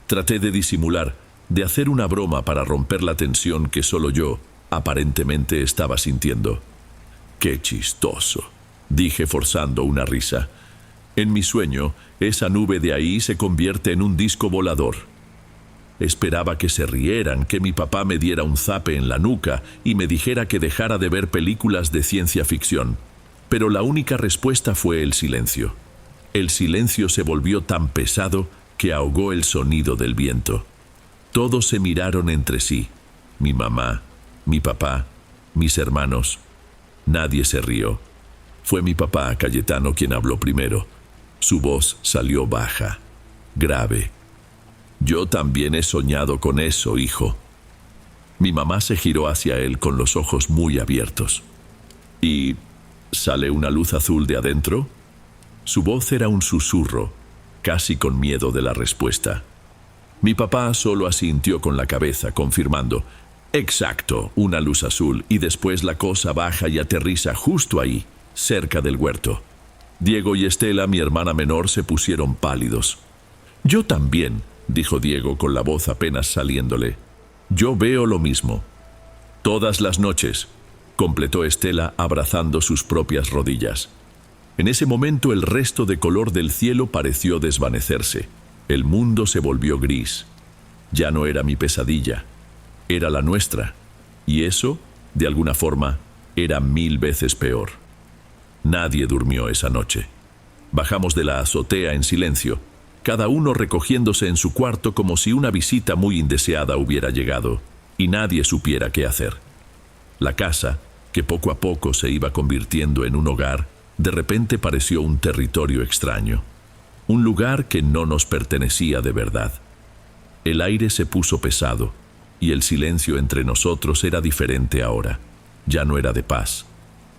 Traté de disimular, de hacer una broma para romper la tensión que solo yo, aparentemente, estaba sintiendo. «Qué chistoso», dije forzando una risa. En mi sueño, esa nube de ahí se convierte en un disco volador. Esperaba que se rieran, que mi papá me diera un zape en la nuca y me dijera que dejara de ver películas de ciencia ficción. Pero la única respuesta fue el silencio. El silencio se volvió tan pesado que ahogó el sonido del viento. Todos se miraron entre sí. Mi mamá, mi papá, mis hermanos. Nadie se rió. Fue mi papá, Cayetano, quien habló primero. Su voz salió baja, grave. «Yo también he soñado con eso, hijo». Mi mamá se giró hacia él con los ojos muy abiertos. «¿Y sale una luz azul de adentro?» Su voz era un susurro, casi con miedo de la respuesta. Mi papá solo asintió con la cabeza, confirmando. «Exacto, una luz azul, y después la cosa baja y aterriza justo ahí, cerca del huerto». Diego y Estela, mi hermana menor, se pusieron pálidos. «Yo también», dijo Diego con la voz apenas saliéndole. «Yo veo lo mismo». «Todas las noches», completó Estela abrazando sus propias rodillas. En ese momento el resto de color del cielo pareció desvanecerse. El mundo se volvió gris. Ya no era mi pesadilla, era la nuestra. Y eso, de alguna forma, era 1000 veces peor. Nadie durmió esa noche. Bajamos de la azotea en silencio, cada uno recogiéndose en su cuarto como si una visita muy indeseada hubiera llegado, y nadie supiera qué hacer. La casa, que poco a poco se iba convirtiendo en un hogar, de repente pareció un territorio extraño, un lugar que no nos pertenecía de verdad. El aire se puso pesado, y el silencio entre nosotros era diferente ahora. Ya no era de paz,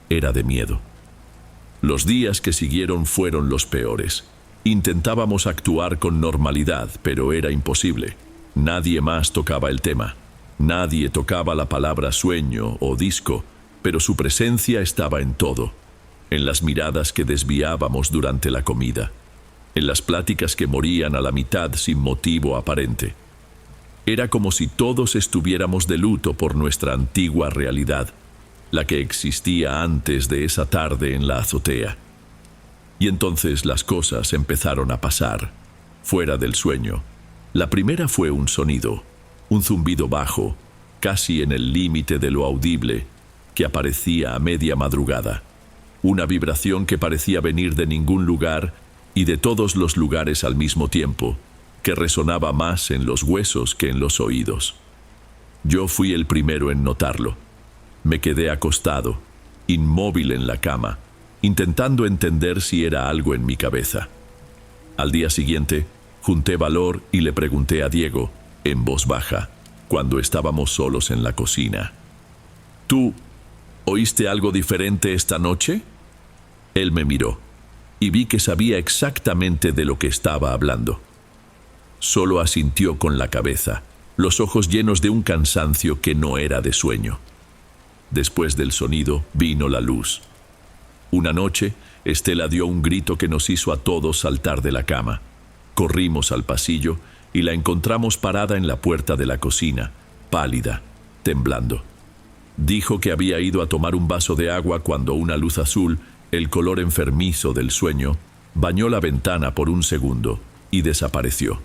era de miedo. Los días que siguieron fueron los peores. Intentábamos actuar con normalidad, pero era imposible. Nadie más tocaba el tema. Nadie tocaba la palabra sueño o disco, pero su presencia estaba en todo, en las miradas que desviábamos durante la comida, en las pláticas que morían a la mitad sin motivo aparente. Era como si todos estuviéramos de luto por nuestra antigua realidad, la que existía antes de esa tarde en la azotea. Y entonces las cosas empezaron a pasar, fuera del sueño. La primera fue un sonido, un zumbido bajo, casi en el límite de lo audible, que aparecía a media madrugada. Una vibración que parecía venir de ningún lugar y de todos los lugares al mismo tiempo, que resonaba más en los huesos que en los oídos. Yo fui el primero en notarlo. Me quedé acostado, inmóvil en la cama, intentando entender si era algo en mi cabeza. Al día siguiente, junté valor y le pregunté a Diego, en voz baja, cuando estábamos solos en la cocina: ¿Tú oíste algo diferente esta noche? Él me miró, y vi que sabía exactamente de lo que estaba hablando. Solo asintió con la cabeza, los ojos llenos de un cansancio que no era de sueño. Después del sonido vino la luz. Una noche, Estela dio un grito que nos hizo a todos saltar de la cama. Corrimos al pasillo y la encontramos parada en la puerta de la cocina, pálida, temblando. Dijo que había ido a tomar un vaso de agua cuando una luz azul, el color enfermizo del sueño, bañó la ventana por un segundo y desapareció.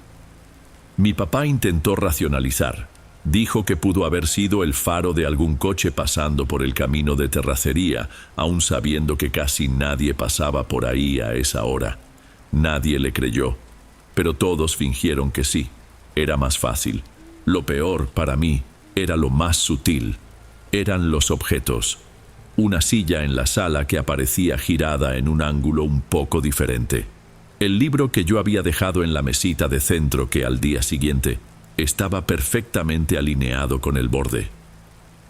Mi papá intentó racionalizar. Dijo que pudo haber sido el faro de algún coche pasando por el camino de terracería, aun sabiendo que casi nadie pasaba por ahí a esa hora. Nadie le creyó, pero todos fingieron que sí. Era más fácil. Lo peor para mí era lo más sutil. Eran los objetos. Una silla en la sala que aparecía girada en un ángulo un poco diferente. El libro que yo había dejado en la mesita de centro que al día siguiente estaba perfectamente alineado con el borde.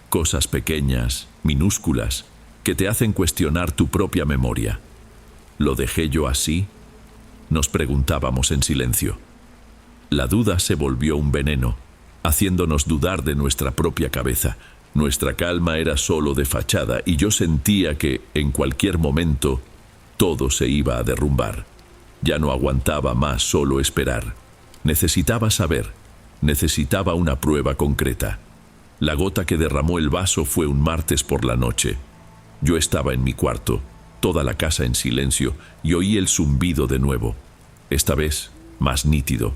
Cosas pequeñas, minúsculas, que te hacen cuestionar tu propia memoria. ¿Lo dejé yo así? Nos preguntábamos en silencio. La duda se volvió un veneno, haciéndonos dudar de nuestra propia cabeza. Nuestra calma era solo de fachada y yo sentía que, en cualquier momento, todo se iba a derrumbar. Ya no aguantaba más solo esperar. Necesitaba saber. Necesitaba una prueba concreta. La gota que derramó el vaso fue un martes por la noche. Yo estaba en mi cuarto, toda la casa en silencio, y oí el zumbido de nuevo. Esta vez, más nítido.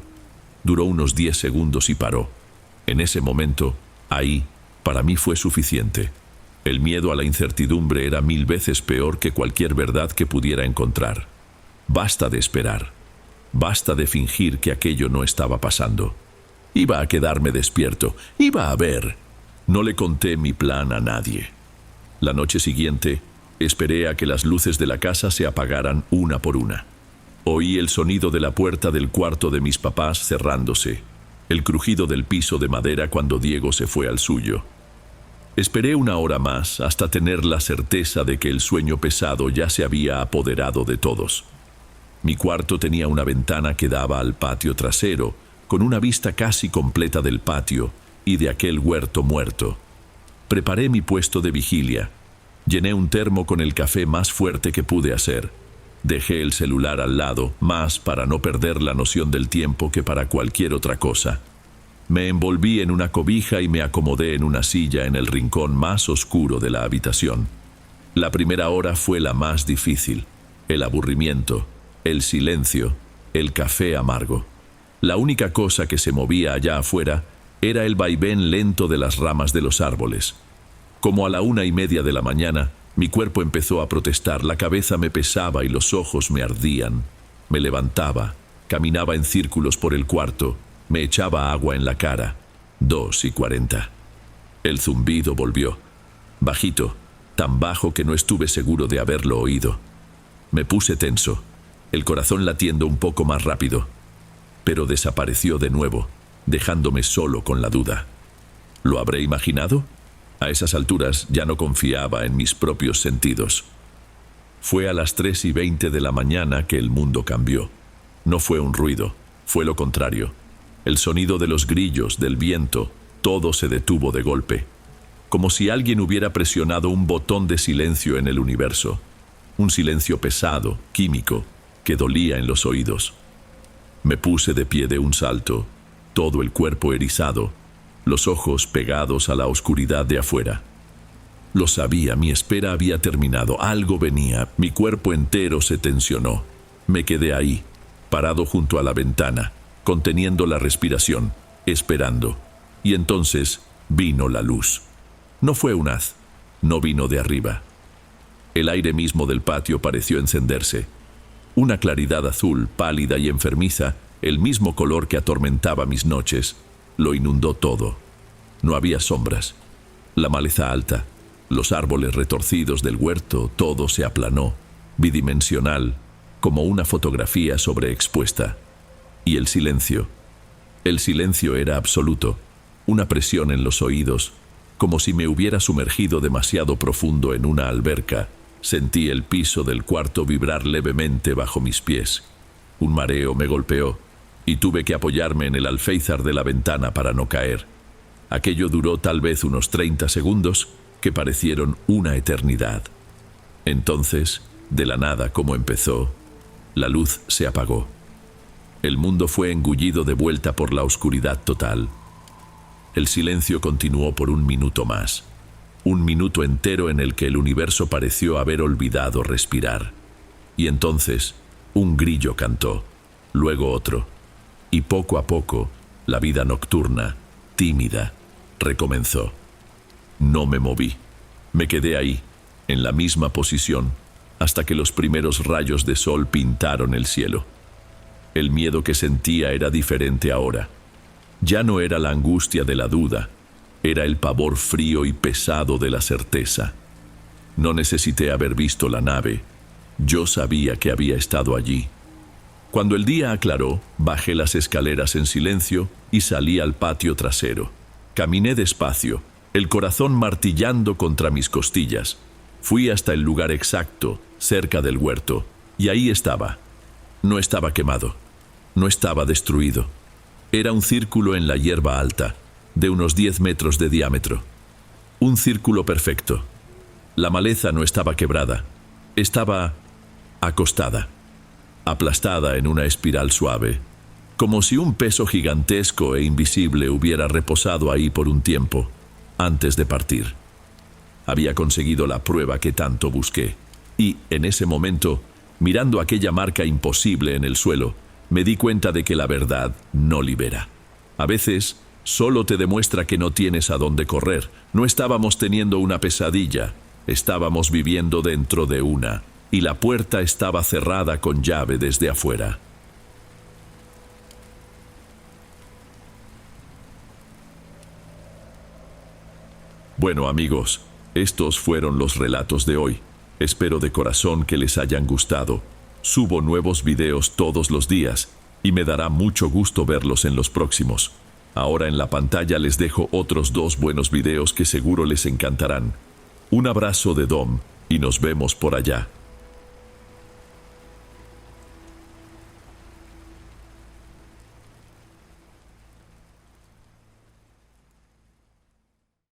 Duró unos 10 segundos y paró. En ese momento, ahí, para mí fue suficiente. El miedo a la incertidumbre era 1000 veces peor que cualquier verdad que pudiera encontrar. Basta de esperar. Basta de fingir que aquello no estaba pasando. Iba a quedarme despierto. Iba a ver. No le conté mi plan a nadie. La noche siguiente, esperé a que las luces de la casa se apagaran una por una. Oí el sonido de la puerta del cuarto de mis papás cerrándose, el crujido del piso de madera cuando Diego se fue al suyo. Esperé una hora más hasta tener la certeza de que el sueño pesado ya se había apoderado de todos. Mi cuarto tenía una ventana que daba al patio trasero, con una vista casi completa del patio y de aquel huerto muerto. Preparé mi puesto de vigilia. Llené un termo con el café más fuerte que pude hacer. Dejé el celular al lado, más para no perder la noción del tiempo que para cualquier otra cosa. Me envolví en una cobija y me acomodé en una silla en el rincón más oscuro de la habitación. La primera hora fue la más difícil. El aburrimiento, el silencio, el café amargo. La única cosa que se movía allá afuera era el vaivén lento de las ramas de los árboles. Como a la 1:30 de la mañana, mi cuerpo empezó a protestar, la cabeza me pesaba y los ojos me ardían. Me levantaba, caminaba en círculos por el cuarto, me echaba agua en la cara. 2:40. El zumbido volvió. Bajito, tan bajo que no estuve seguro de haberlo oído. Me puse tenso, el corazón latiendo un poco más rápido. Pero desapareció de nuevo, dejándome solo con la duda. ¿Lo habré imaginado? A esas alturas ya no confiaba en mis propios sentidos. Fue a las 3:20 de la mañana que el mundo cambió. No fue un ruido, fue lo contrario. El sonido de los grillos, del viento, todo se detuvo de golpe. Como si alguien hubiera presionado un botón de silencio en el universo. Un silencio pesado, químico, que dolía en los oídos. Me puse de pie de un salto, todo el cuerpo erizado, los ojos pegados a la oscuridad de afuera. Lo sabía, mi espera había terminado, algo venía, mi cuerpo entero se tensionó. Me quedé ahí, parado junto a la ventana, conteniendo la respiración, esperando. Y entonces vino la luz. No fue un haz, no vino de arriba. El aire mismo del patio pareció encenderse. Una claridad azul, pálida y enfermiza, el mismo color que atormentaba mis noches, lo inundó todo. No había sombras. La maleza alta, los árboles retorcidos del huerto, todo se aplanó, bidimensional, como una fotografía sobreexpuesta. Y el silencio. El silencio era absoluto, una presión en los oídos, como si me hubiera sumergido demasiado profundo en una alberca. Sentí el piso del cuarto vibrar levemente bajo mis pies. Un mareo me golpeó y tuve que apoyarme en el alféizar de la ventana para no caer. Aquello duró tal vez unos 30 segundos que parecieron una eternidad. Entonces, de la nada como empezó, la luz se apagó. El mundo fue engullido de vuelta por la oscuridad total. El silencio continuó por un minuto más. Un minuto entero en el que el universo pareció haber olvidado respirar. Y entonces, un grillo cantó, luego otro. Y poco a poco, la vida nocturna, tímida, recomenzó. No me moví. Me quedé ahí, en la misma posición, hasta que los primeros rayos de sol pintaron el cielo. El miedo que sentía era diferente ahora. Ya no era la angustia de la duda, era el pavor frío y pesado de la certeza. No necesité haber visto la nave. Yo sabía que había estado allí. Cuando el día aclaró, bajé las escaleras en silencio y salí al patio trasero. Caminé despacio, el corazón martillando contra mis costillas. Fui hasta el lugar exacto, cerca del huerto, y ahí estaba. No estaba quemado, no estaba destruido. Era un círculo en la hierba alta, de unos 10 metros de diámetro. Un círculo perfecto. La maleza no estaba quebrada, estaba acostada, aplastada en una espiral suave, como si un peso gigantesco e invisible hubiera reposado ahí por un tiempo, antes de partir. Había conseguido la prueba que tanto busqué, y, en ese momento, mirando aquella marca imposible en el suelo, me di cuenta de que la verdad no libera. A veces, solo te demuestra que no tienes a dónde correr. No estábamos teniendo una pesadilla, estábamos viviendo dentro de una, y la puerta estaba cerrada con llave desde afuera. Bueno, amigos, estos fueron los relatos de hoy. Espero de corazón que les hayan gustado. Subo nuevos videos todos los días y me dará mucho gusto verlos en los próximos. Ahora en la pantalla les dejo otros 2 buenos videos que seguro les encantarán. Un abrazo de Dom y nos vemos por allá.